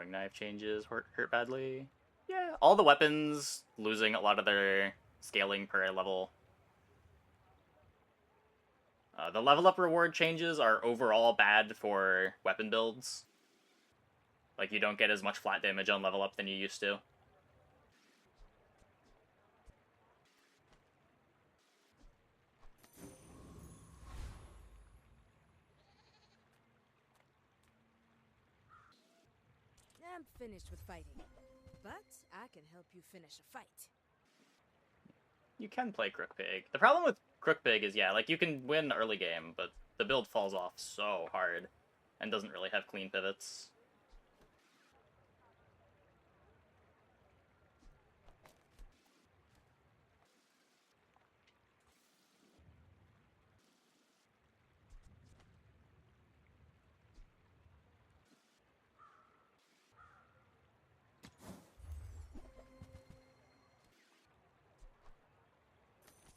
Throwing knife changes hurt badly. Yeah, all the weapons losing a lot of their scaling per level. The level up reward changes are overall bad for weapon builds. Like, you don't get as much flat damage on level up than you used to. I'm finished with fighting, but I can help you finish a fight. You can play Crook Pig. The problem with Crook Pig is, yeah, like, you can win early game, but the build falls off so hard and doesn't really have clean pivots.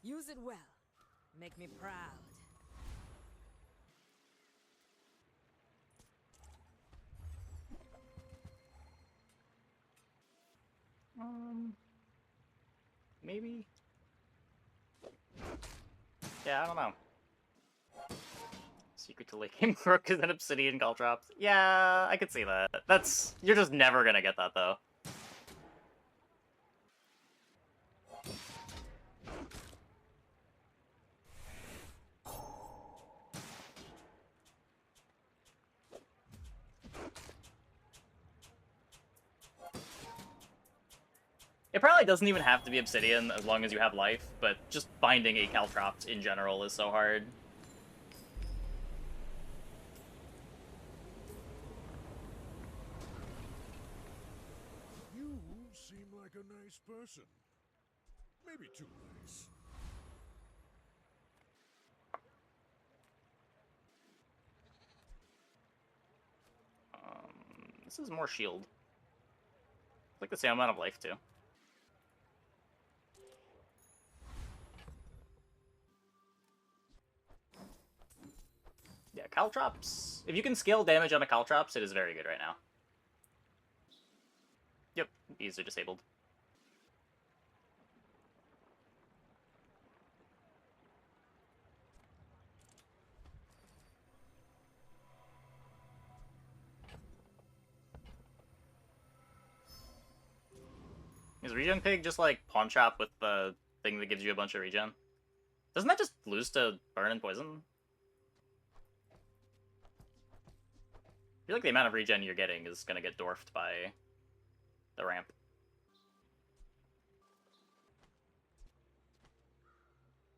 Use it well. Make me proud. Maybe? Yeah, I don't know. Secret to late game Crook is an Obsidian Caltrops. Yeah, I could see that. You're just never gonna get that, though. It probably doesn't even have to be Obsidian as long as you have life, but just finding a Caltrops in general is so hard. You seem like a nice person. Maybe too nice. This is more shield. It's like the same amount of life, too. Yeah, Caltrops. If you can scale damage on a Caltrops, it is very good right now. Yep, these are disabled. Is Regen Pig just like Pawn Shop with the thing that gives you a bunch of regen? Doesn't that just lose to burn and poison? I feel like the amount of regen you're getting is gonna get dwarfed by the ramp.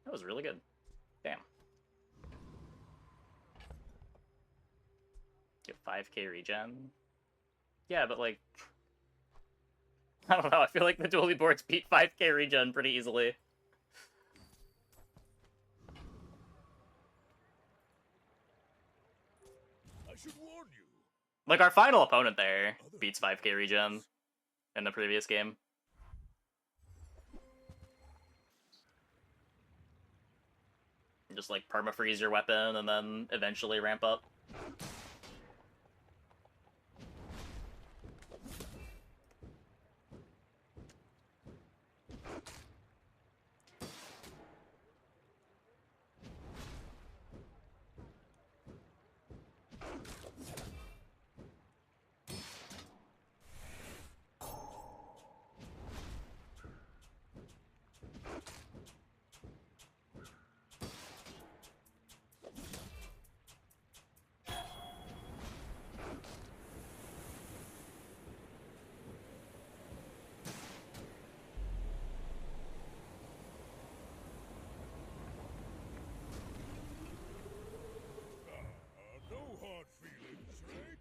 That was really good. Damn. Get 5k regen. Yeah, but like... I don't know, I feel like the dually boards beat 5k regen pretty easily. I should warn you. Like, our final opponent there beats 5k regen in the previous game. Just, like, permafreeze your weapon and then eventually ramp up. No hard feelings, right?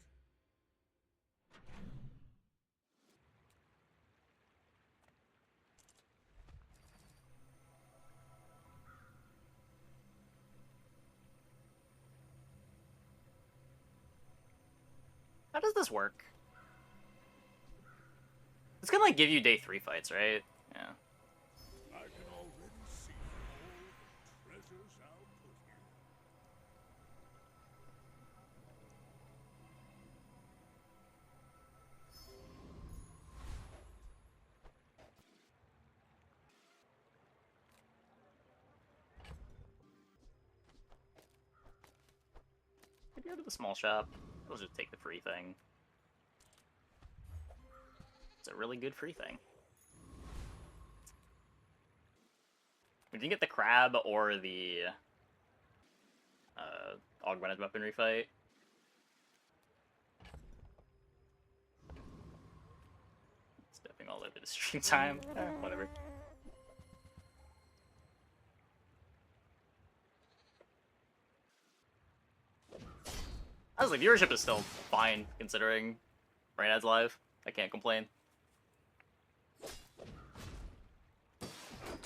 How does this work? It's gonna, like, give you day 3 fights, right? Yeah. I can already see all the treasures I'll put here. Go to the small shop. We'll just take the free thing. It's a really good free thing. We didn't get the crab or the augmented weaponry fight. Stepping all over the stream time. Whatever. Honestly, viewership is still fine considering Brain Ads Live. I can't complain.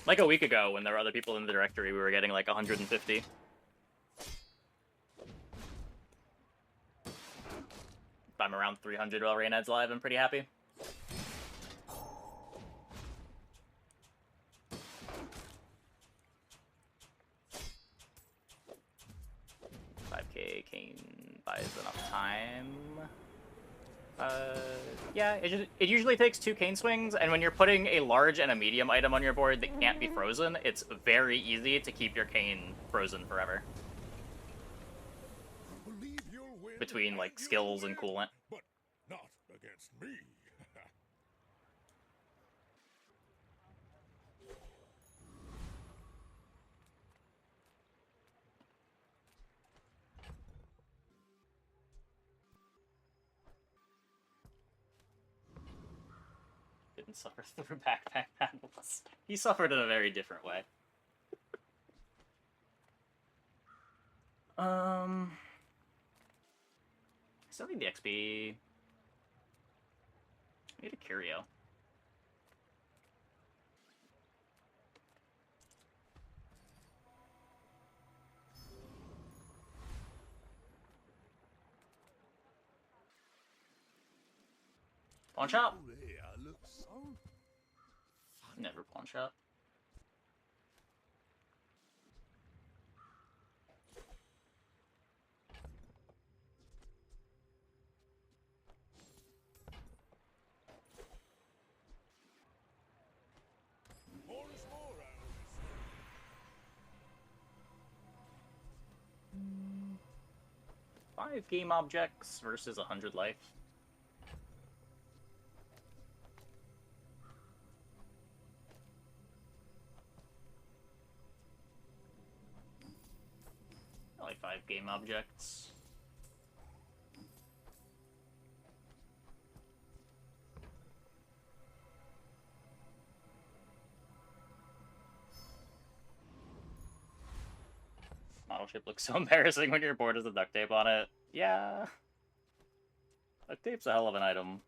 Like a week ago, when there were other people in the directory, we were getting like 150. If I'm around 300 while Brain Ads Live, I'm pretty happy. Kane buys enough time. Yeah, it usually takes 2 cane swings, and when you're putting a large and a medium item on your board that can't be frozen, it's very easy to keep your cane frozen forever. Between, like, skills and coolant. But not against me. Didn't suffer through backpack battles. He suffered in a very different way. Still need the XP. I need a curio. Pawn shop? Never pawn shop. More is more, Alice. 5 game objects versus 100 life. I like 5 game objects. Model ship looks so embarrassing when your board has a duct tape on it. Yeah. Duct tape's a hell of an item.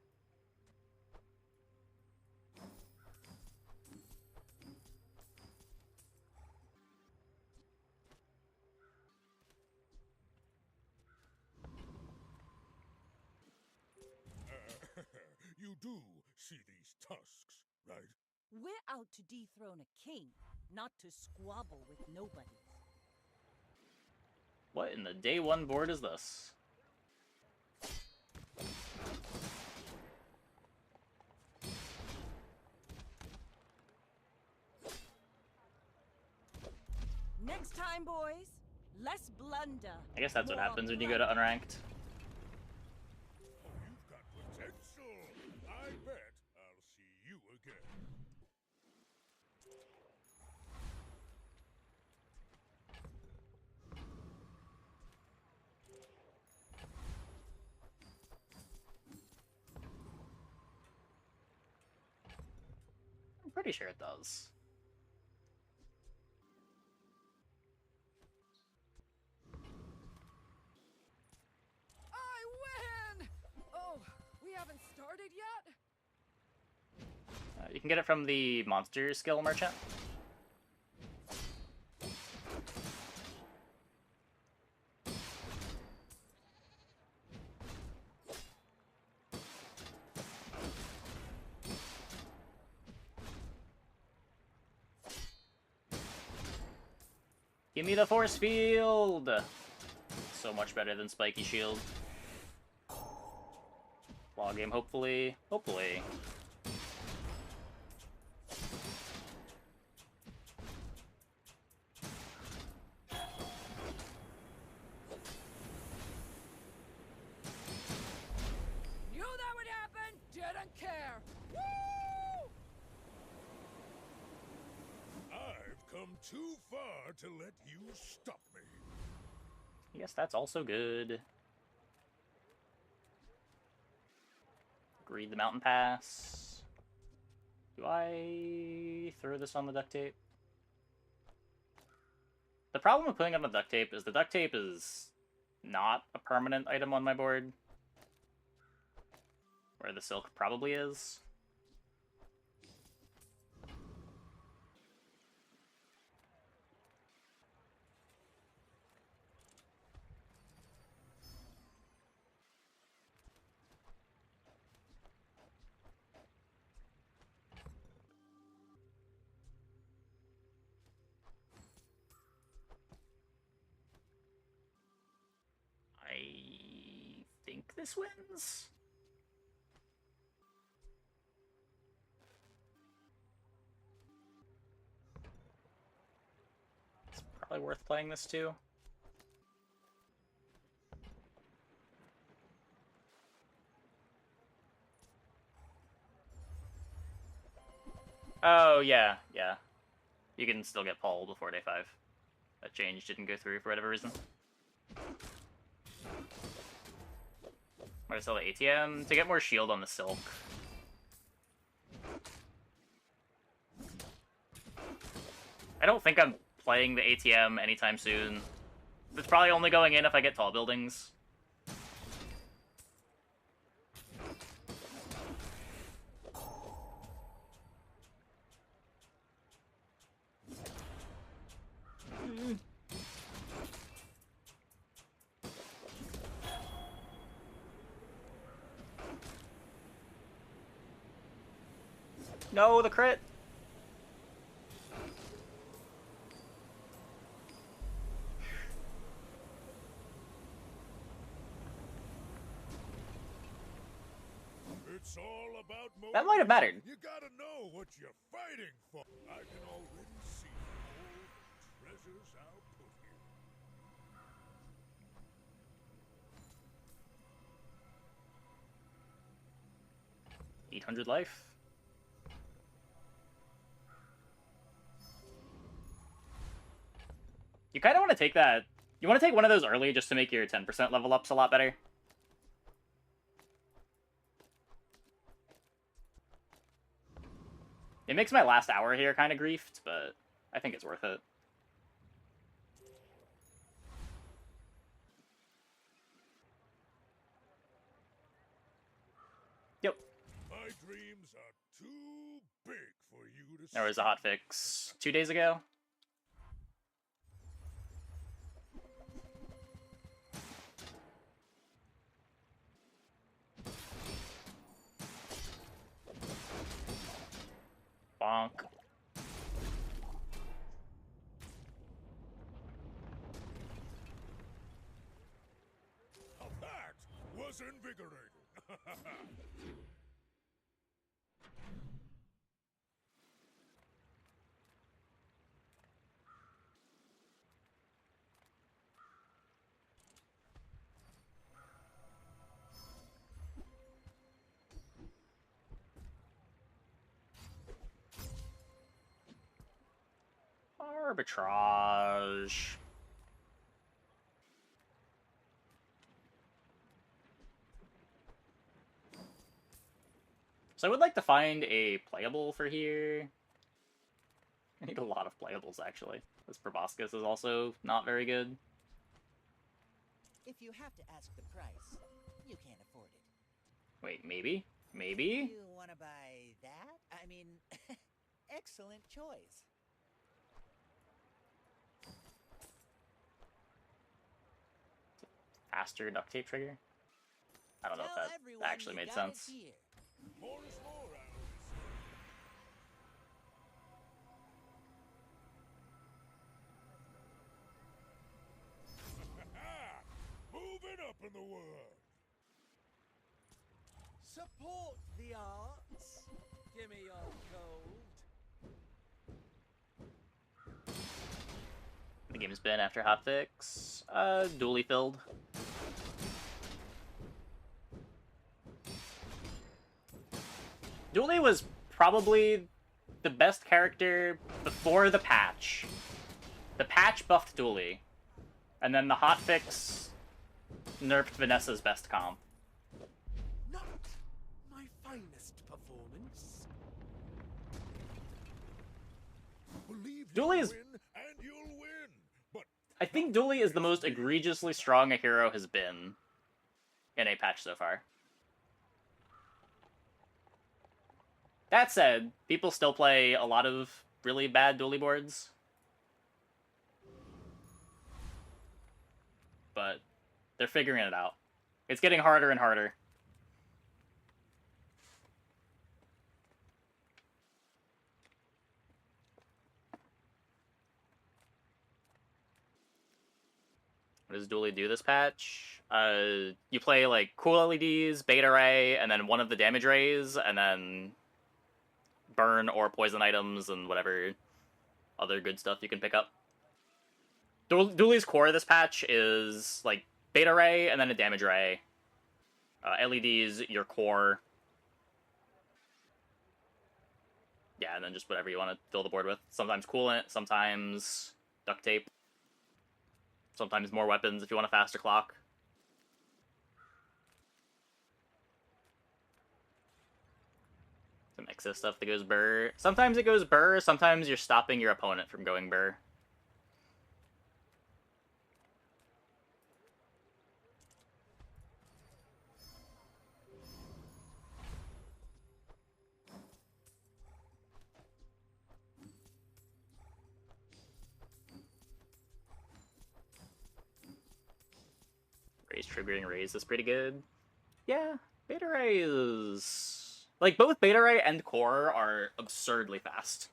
You do see these tusks, right? We're out to dethrone a king, not to squabble with nobody. What in the day 1 board is this? Next time, boys, less blunder. I guess that's what more happens when you go to unranked. You've got potential. I bet I'll see you again. I'm pretty sure it does. I win! Oh, we haven't started yet? You can get it from the monster skill merchant. Give me the force field! So much better than spiky shield. Law game, hopefully. Hopefully. too far to let you stop me. Yes, that's also good. Read the mountain pass. Do I throw this on the duct tape? The problem with putting on the duct tape is the duct tape is not a permanent item on my board. Where the silk probably is. I think this wins? It's probably worth playing this too. Oh, yeah, yeah. You can still get Paul before day 5. That change didn't go through for whatever reason. Might sell the ATM to get more shield on the silk. I don't think I'm playing the ATM anytime soon. It's probably only going in if I get tall buildings. No, the crit! It's all about That might have mattered. You gotta know what you're fighting for. I can already see all the treasures I'll put here. 800 life. You kind of want to take that. You want to take one of those early just to make your 10% level ups a lot better. It makes my last hour here kind of griefed, but I think it's worth it. Yep. My dreams are too big for you to There was a hotfix 2 days ago. Bonk. Now that was invigorating. Arbitrage. So I would like to find a playable for here. I need a lot of playables, actually. This Proboscis is also not very good. If you have to ask the price, you can't afford it. Wait, maybe? Maybe? You want to buy that? I mean, excellent choice. Faster duct tape trigger? I don't know if Tell that everyone actually you made got it sense. here. More is more, Alice. Moving up in the world. Support the arts. Give me your gold. The game's been after hotfix. Dually filled. Dually was probably the best character before the patch. The patch buffed Dooley, and then the hotfix nerfed Vanessa's best comp. Not my finest performance. Believe Dooley you'll is- win, and you'll win. But I think Dooley is the most egregiously strong a hero has been in a patch so far. That said, people still play a lot of really bad Dooley boards. But they're figuring it out. It's getting harder and harder. What does Dooley do this patch? You play like cool LEDs, beta ray, and then one of the damage rays, and then burn or poison items and whatever other good stuff you can pick up. Dooley's core this patch is like beta ray and then a damage ray. LEDs, your core. Yeah, and then just whatever you want to fill the board with. Sometimes coolant, sometimes duct tape. Sometimes more weapons if you want a faster clock. Some excess stuff that goes burr. Sometimes it goes burr, sometimes you're stopping your opponent from going burr. Raise triggering raise is pretty good. Yeah, beta ray is... like, both beta ray and core are absurdly fast.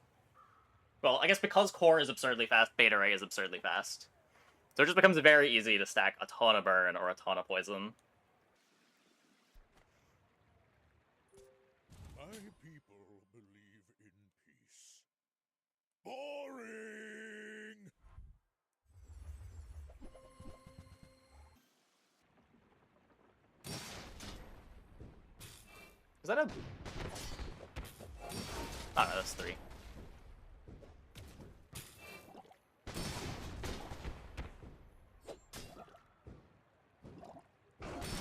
Well, I guess because core is absurdly fast, beta ray is absurdly fast. So it just becomes very easy to stack a ton of burn or a ton of poison. my people believe in peace. Boring! Is that a... oh no, that's 3.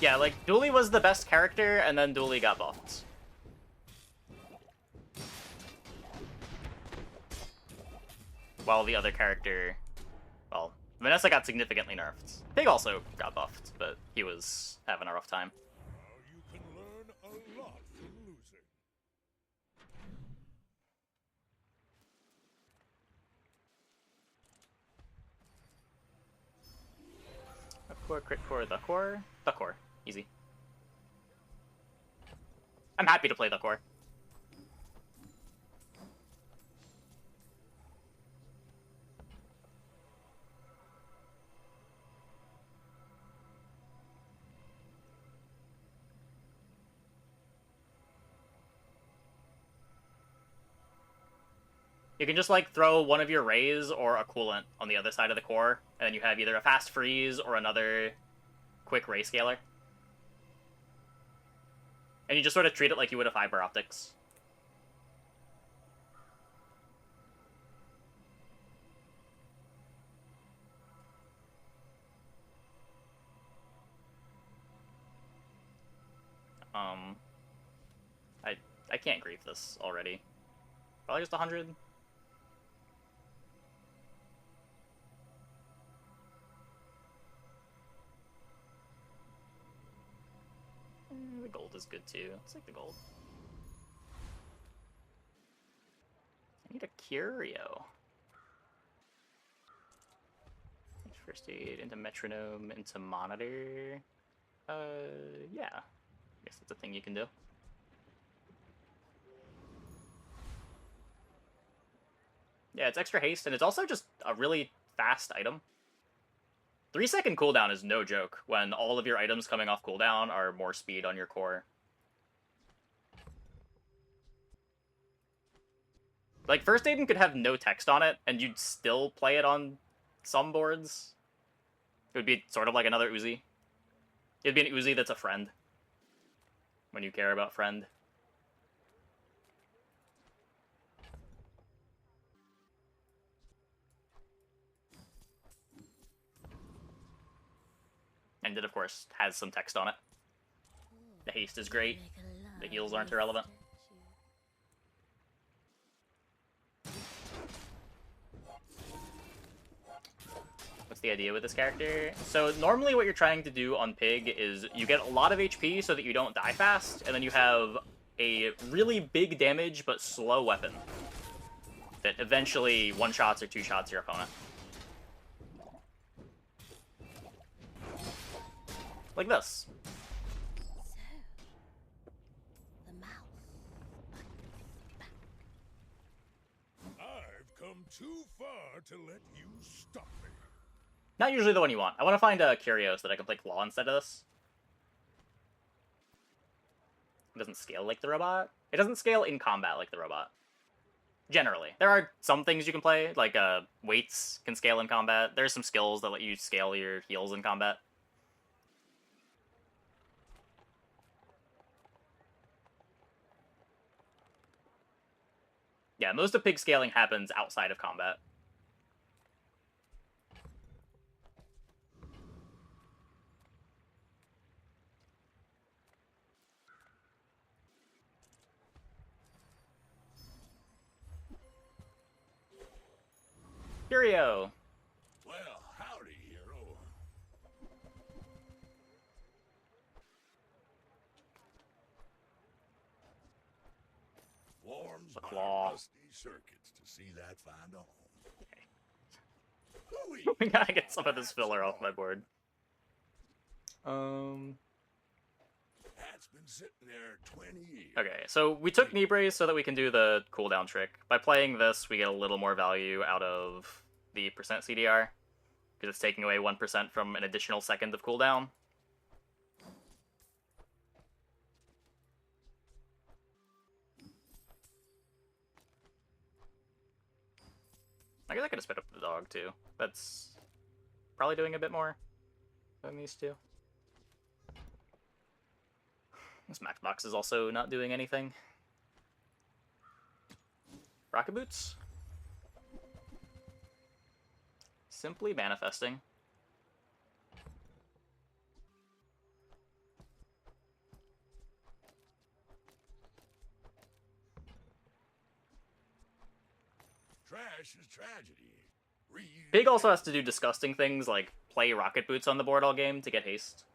Yeah, like, Dooley was the best character, and then Dooley got buffed. While the other character... well, Vanessa got significantly nerfed. Pig also got buffed, but he was having a rough time. Now you can learn a lot from losing. Up core, crit core, the core? The core. Easy. I'm happy to play the core. You can just, like, throw one of your rays or a coolant on the other side of the core, and then you have either a fast freeze or another quick ray scaler. And you just sort of treat it like you would a fiber optics. I can't grief this already. Probably just 100. The gold is good too. Let's take the gold. I need a curio. First aid into metronome into monitor. Yeah. I guess that's a thing you can do. Yeah, it's extra haste, and it's also just a really fast item. 3-second cooldown is no joke when all of your items coming off cooldown are more speed on your core. Like, First Aiden could have no text on it, and you'd still play it on some boards. It would be sort of like another Uzi. It'd be an Uzi that's a friend. When you care about friend. And it, of course, has some text on it. The haste is great. The heals aren't irrelevant. What's the idea with this character? So normally what you're trying to do on Pig is you get a lot of HP so that you don't die fast, and then you have a really big damage but slow weapon that eventually one-shots or two-shots your opponent. Like this. The mouse. I've come too far to let you stop me. Not usually the one you want. I want to find a Curio so that I can play Claw instead of this. It doesn't scale like the robot. It doesn't scale in combat like the robot. Generally. There are some things you can play, like weights can scale in combat. There's some skills that let you scale your heals in combat. Yeah, most of Pig scaling happens outside of combat. Curio! Well, howdy, hero. Warms The my claw. rusty circuits to see that find a home. We gotta get some of this filler off my board. That's been sitting there 20 years. Okay, so we took Knee Brace so that we can do the cooldown trick. By playing this, we get a little more value out of the percent CDR, because it's taking away 1% from an additional second of cooldown. I guess I could have sped up the dog, too. That's probably doing a bit more than these two. This max box is also not doing anything. Rocket Boots? Simply manifesting. Trash is tragedy. Reuse. Pig also has to do disgusting things like play Rocket Boots on the board all game to get haste.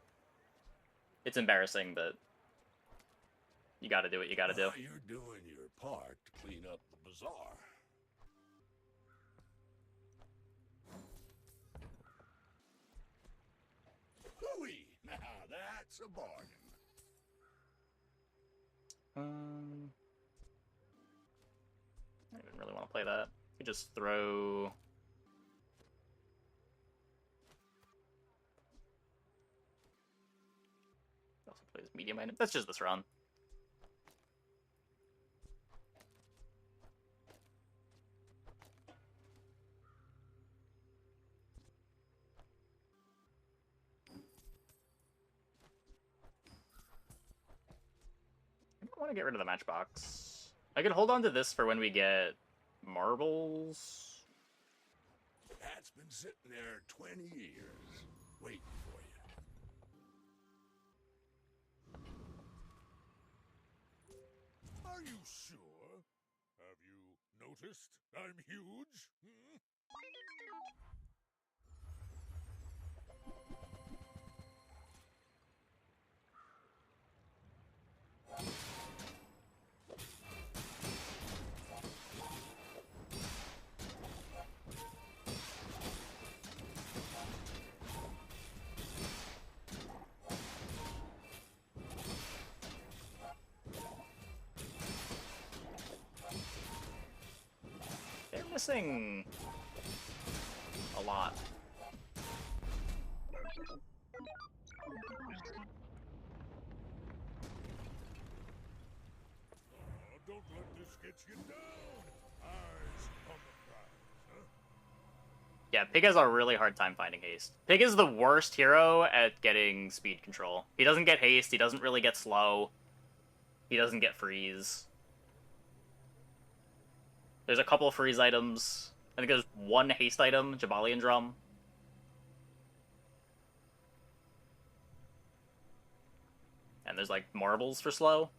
It's embarrassing, but you gotta do what you gotta do. You're doing your part to clean up the bazaar. Hooey! Now that's a bargain. I didn't really want to play that. You just throw. Also plays medium item. That's just this run. I want to get rid of the matchbox. I could hold on to this for when we get marbles. That's been sitting there 20 years, waiting for you. Are you sure? Have you noticed I'm huge? Hmm? They're missing a lot. Oh, don't let this get you down. Eyes on the prize, huh? Yeah, Pig has a really hard time finding haste. Pig is the worst hero at getting speed control. He doesn't get haste, he doesn't really get slow, he doesn't get freeze. There's a couple of freeze items. I think there's one haste item, Jabalian Drum. And there's like marbles for slow.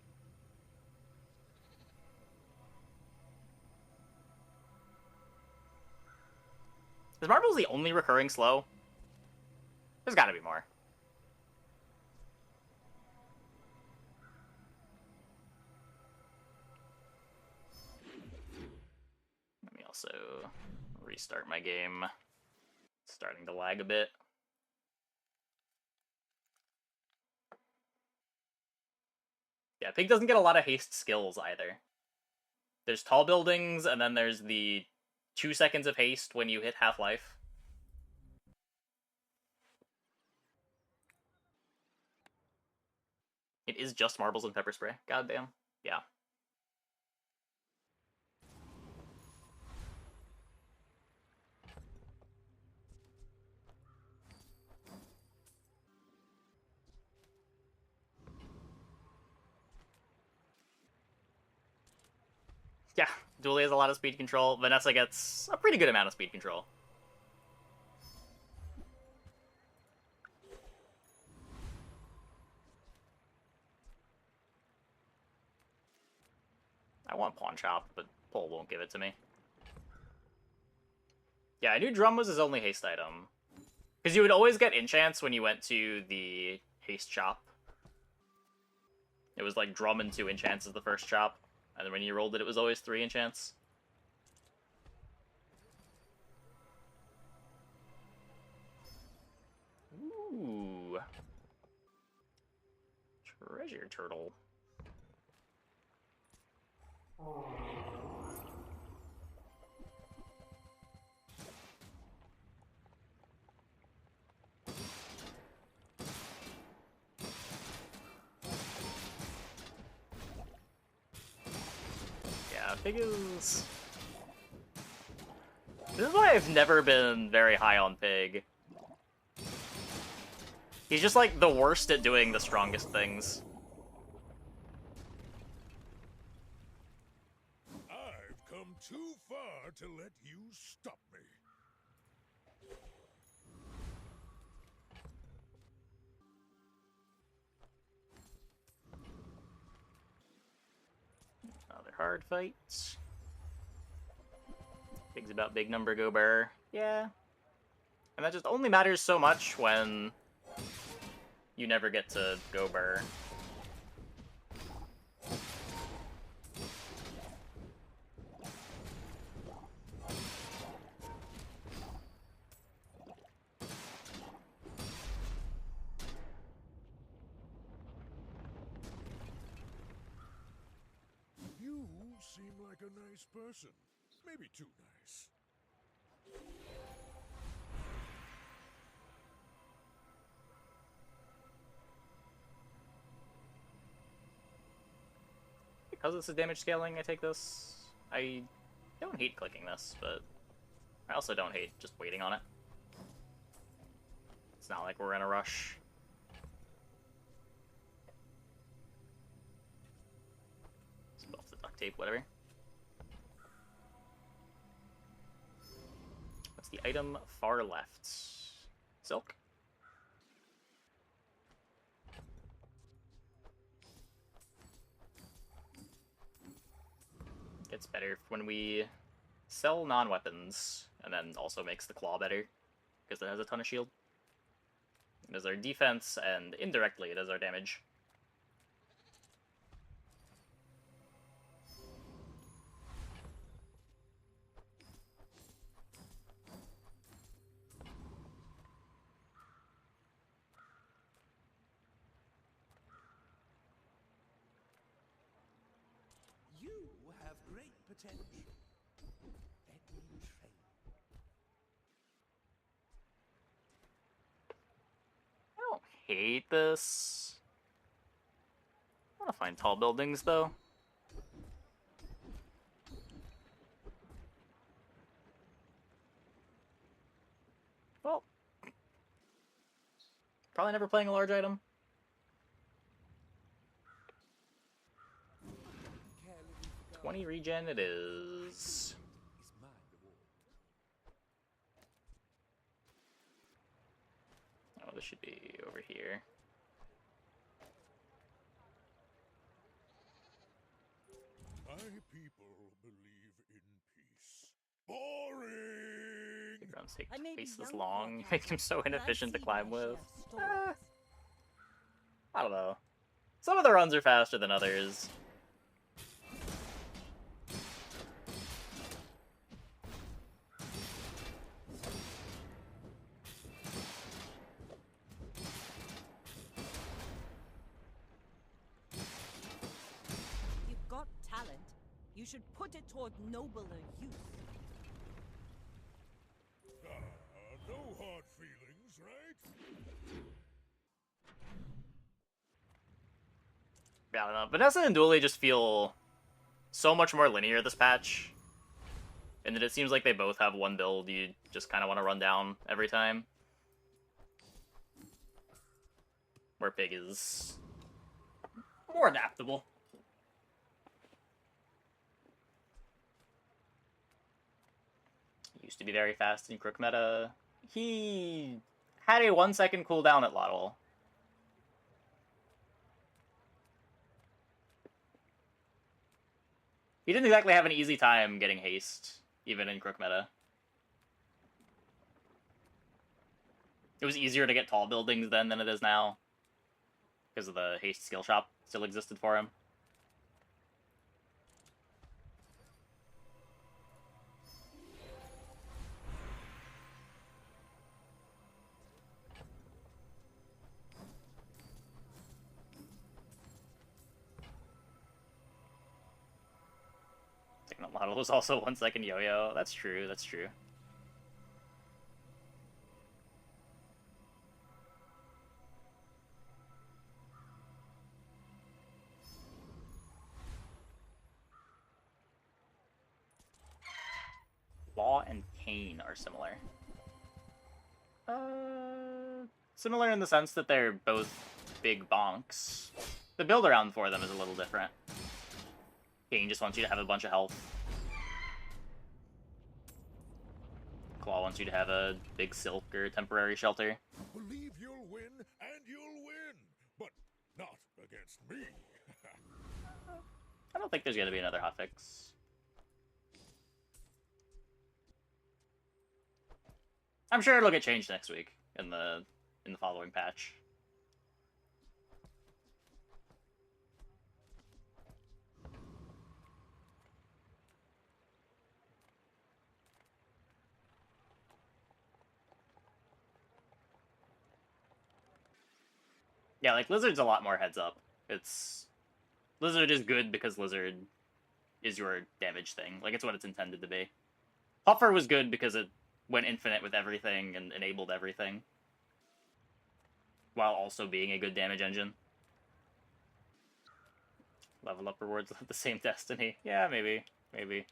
Is marbles the only recurring slow? There's gotta be more. Let me also restart my game. It's starting to lag a bit. Yeah, Pig doesn't get a lot of haste skills either. There's tall buildings, and then there's the 2 seconds of haste when you hit half-life. It is just marbles and pepper spray. Goddamn. Yeah. Yeah, Dooley has a lot of speed control. Vanessa gets a pretty good amount of speed control. I want Pawn Chop, but Pole won't give it to me. Yeah, I knew Drum was his only haste item. Because you would always get enchants when you went to the haste shop. It was like Drum and 2 enchants as the first chop. And then when you rolled it, it was always 3 enchants. Ooh. Treasure turtle. Yeah, Pig is... This is why I've never been very high on Pig. He's just like the worst at doing the strongest things. I've come too far to let you stop me. Another hard fight. Pig's about big number go burr. Yeah. And that just only matters so much when you never get to go burr. You seem like a nice person. Maybe too nice. Because it's a damage scaling, I take this. I don't hate clicking this, but I also don't hate just waiting on it. It's not like we're in a rush. Spill off the duct tape, whatever. What's the item far left? Silk? Gets better when we sell non-weapons, and then also makes the claw better, because it has a ton of shield. It does our defense, and indirectly it does our damage. You have great potential. Let me train. I don't hate this. I want to find tall buildings, though. Well, probably never playing a large item. Carelessly forgot 20 regen it is. is my reward. Oh, this should be over here. people believe in peace. Boring! Everyone's take I may be twice as young long, for a makes him so but I've inefficient to seen climb my share with. of stories. I don't know. Some of the runs are faster than others. You've got talent. You should put it toward nobler use. No hard feelings, right? Yeah, I don't know. Vanessa and Dooley just feel so much more linear this patch. And that it seems like they both have one build you just kind of want to run down every time. Where Pig is more adaptable. He used to be very fast in Crook meta. He had a 1-second cooldown at Lottle. He didn't exactly have an easy time getting haste, even in Crook meta. It was easier to get tall buildings then than it is now, because of the haste skill shop still existed for him. Signal model was also 1-second yo-yo. That's true, that's true. Law and Kane are similar. Similar in the sense that they're both big bonks. The build around for them is a little different. Kane just wants you to have a bunch of health. Claw wants you to have a big silk or temporary shelter. Believe you'll win, and you'll win! But not against me! I don't think there's going to be another hotfix. I'm sure it'll get changed next week in the following patch. Yeah, like Lizard's a lot more heads up. It's Lizard is good because Lizard is your damage thing. Like, it's what it's intended to be. Puffer was good because it went infinite with everything and enabled everything, while also being a good damage engine. Level up rewards have the same destiny. Yeah, maybe. Maybe.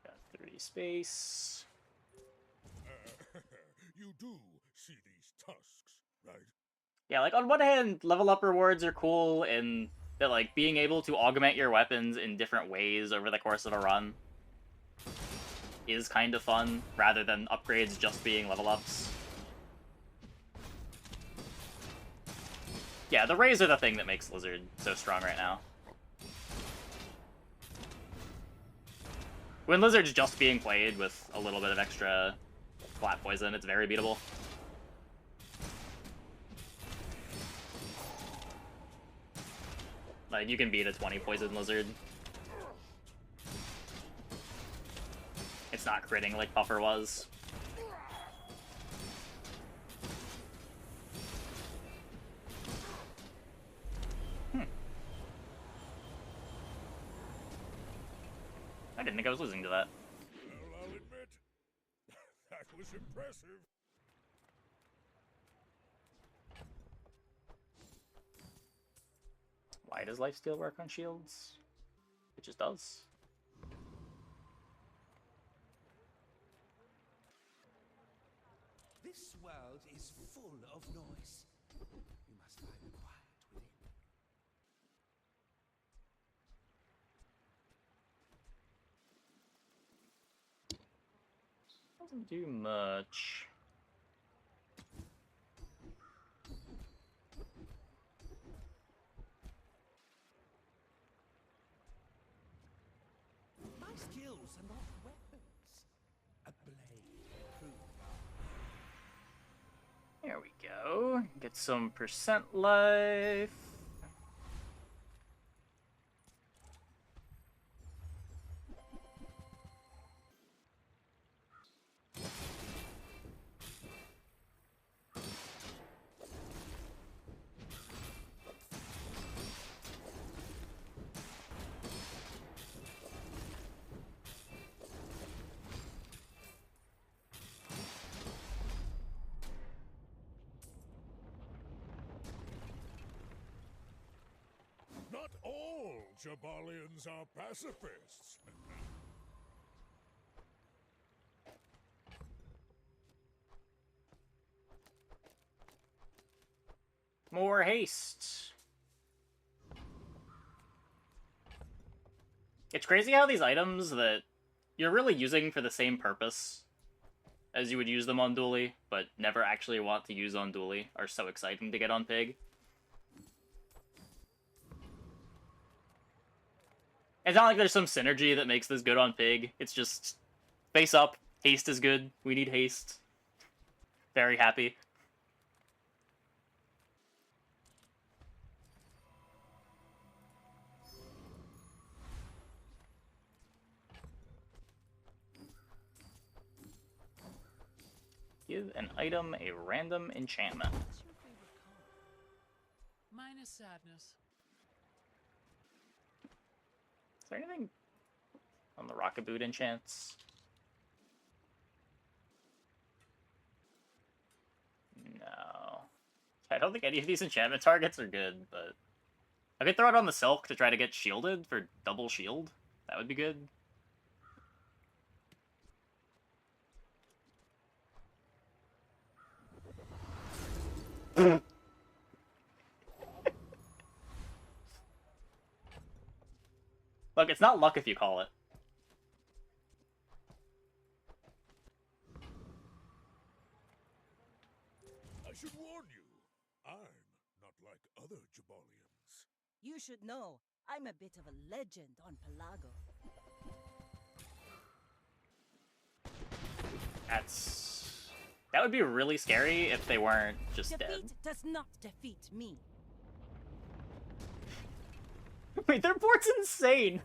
Got 30 space. You do see these tusks, right? Yeah, like, on one hand, level up rewards are cool in that, like, being able to augment your weapons in different ways over the course of a run is kind of fun, rather than upgrades just being level ups. Yeah, the rays are the thing that makes Lizard so strong right now. When Lizard's just being played with a little bit of extra flat poison, it's very beatable. Like, you can beat a 20 poison Lizard. It's not critting like Puffer was. I didn't think I was losing to that. Well, I'll admit, that was impressive. Why does lifesteal work on shields? It just does. full of noise. You must find the quiet within. Doesn't do much. My skills are not weapons. A blade proves. There we go. Get some percent life. Not all Jabalians are pacifists. More haste. It's crazy how these items that you're really using for the same purpose as you would use them on Dually, but never actually want to use on Dually, are so exciting to get on Pig. It's not like there's some synergy that makes this good on Pig. It's just face up, haste is good. We need haste. Very happy. Give an item a random enchantment. What's your favorite color? Mine is sadness. Is there anything on the Rocket Boot enchants? No. I don't think any of these enchantment targets are good, but I could throw it on the Silk to try to get shielded for double shield. That would be good. Look, it's not luck if you call it. I should warn you, I'm not like other Jabalians. You should know, I'm a bit of a legend on Pelago. That would be really scary if they weren't just Defeat dead. does not defeat me. Wait, their board's insane!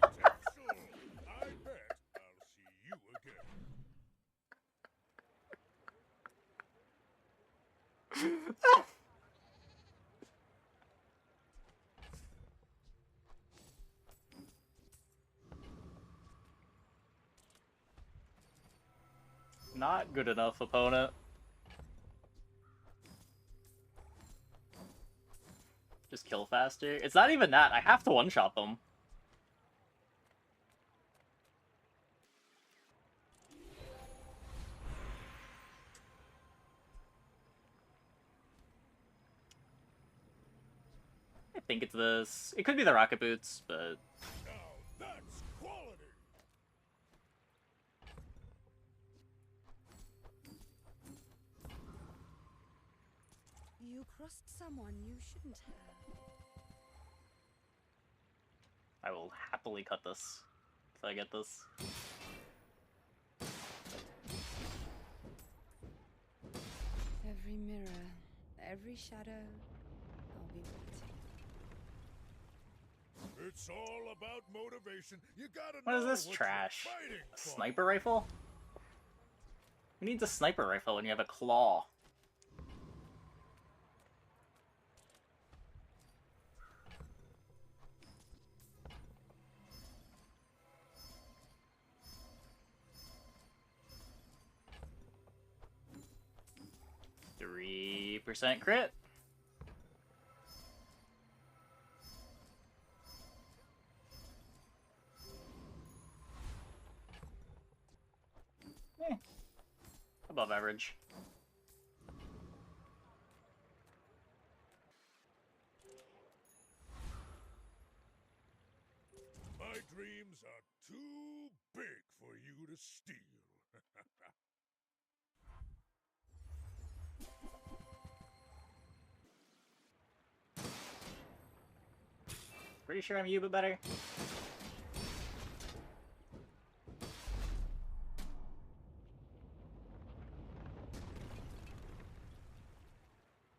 You've got potential. I bet I'll see you again. Not good enough, opponent. Just kill faster. It's not even that. I have to one-shot them. I think it's this. It could be the Rocket Boots, but... Now that's quality. You crossed someone you shouldn't have. I will happily cut this if I get this. Every mirror, every shadow, I'll be waiting. It's all about motivation. You gotta What know is this what trash? you're fighting A for. sniper rifle? Who needs a sniper rifle when you have a claw? %3 crit. Above average. dreams are too big for you to steal. Pretty sure I'm you, but better.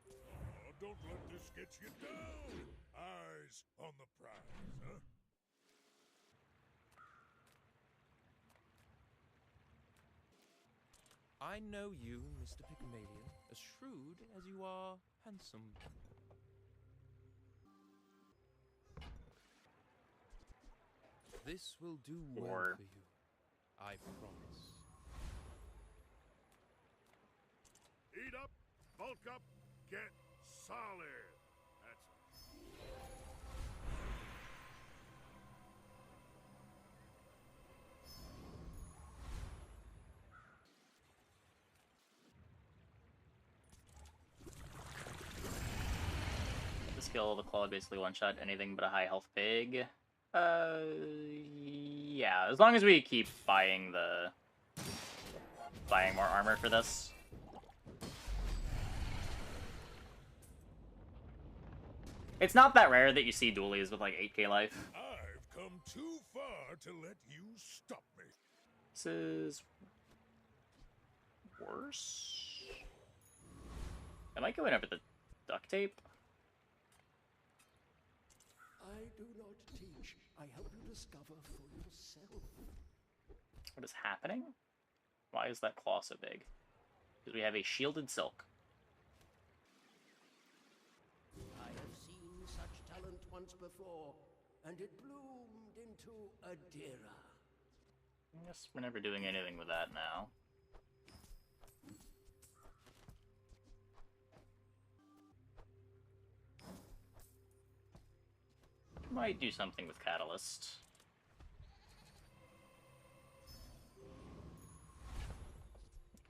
Oh, don't let this get you down. Eyes on the prize, huh? I know you, Mr. Pygmalion, as shrewd as you are handsome. This will do well Or- for you, I promise. Eat up, bulk up, get solid. That's The skill of the claw basically one-shot anything but a high health pig. Yeah, as long as we keep buying more armor for this. It's not that rare that you see dualies with like 8k life. I've come too far to let you stop me. This is worse. Am I going over the duct tape? I do not teach. I help you discover for yourself. What is happening? Why is that claw so big? Because we have a shielded silk. I have seen such talent once before, and it bloomed into a Dira. I guess we're never doing anything with that now. Might do something with Catalyst.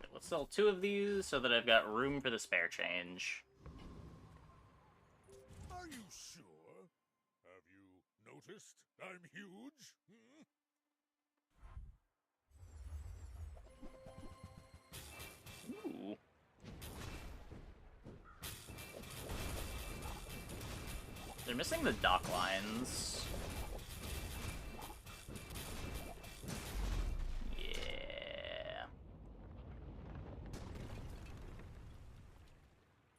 Okay, let's sell 2 of these so that I've got room for the spare change. Are you sure? Have you noticed I'm huge? Ooh. They're missing the dock lines. Yeah.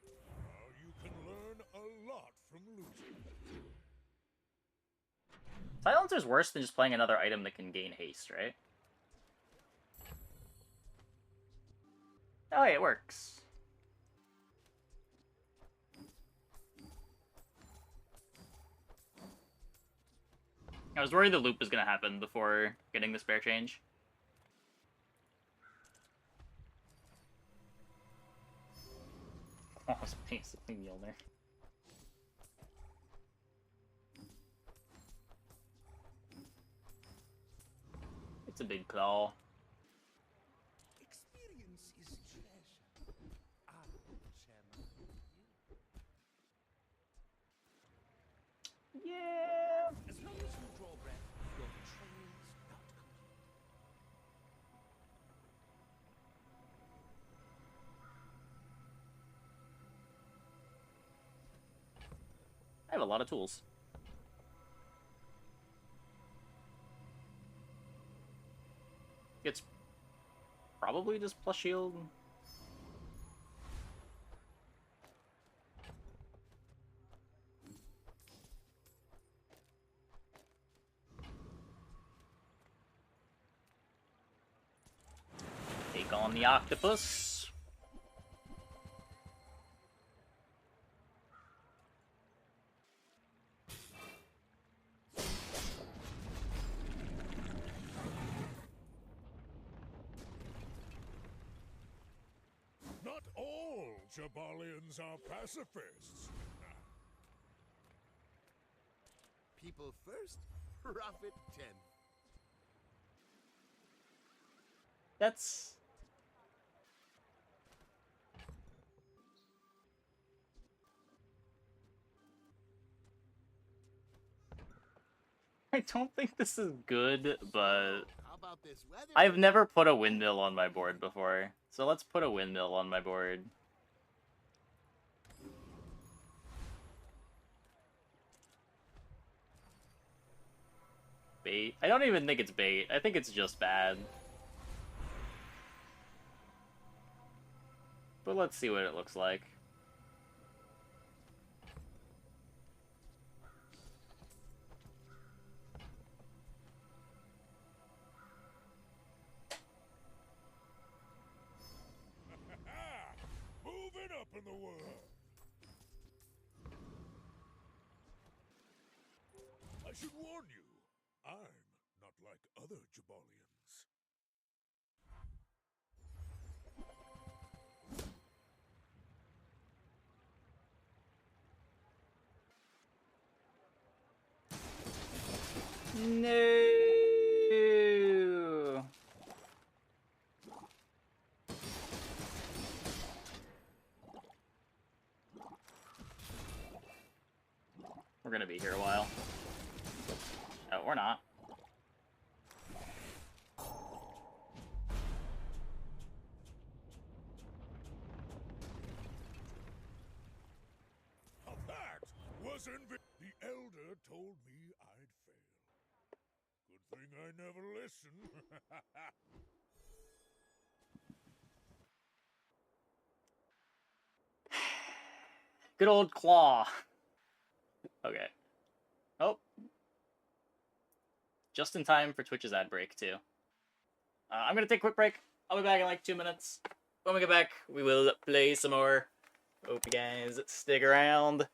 Now you can learn a lot from losing. Silencer's worse than just playing another item that can gain haste, right? Oh, yeah, it works. I was worried the loop was gonna happen before getting the spare change. Oh, it's basically Mjolnir. It's a big claw. Experience is treasure. I will share mine with you. Yeah. As long as you draw breath, your training's not complete. I have a lot of tools. It's probably just plus shield. Take on the octopus. Not all Jabalians are pacifists. People first, profit 10. That's... I don't think this is good, but How about this weather? I've never put a windmill on my board before. So let's put a windmill on my board. Bait? I don't even think it's bait. I think it's just bad. But let's see what it looks like. Moving up in the world. I should warn you, I'm not like other Jabalians. No. We're gonna be here a while. Oh, we're not. That was the elder told me I'd fail. Good thing I never listened. Good old claw. Okay. Oh. Just in time for Twitch's ad break, too. I'm gonna take a quick break. I'll be back in like 2 minutes. When we get back, we will play some more. Hope you guys stick around.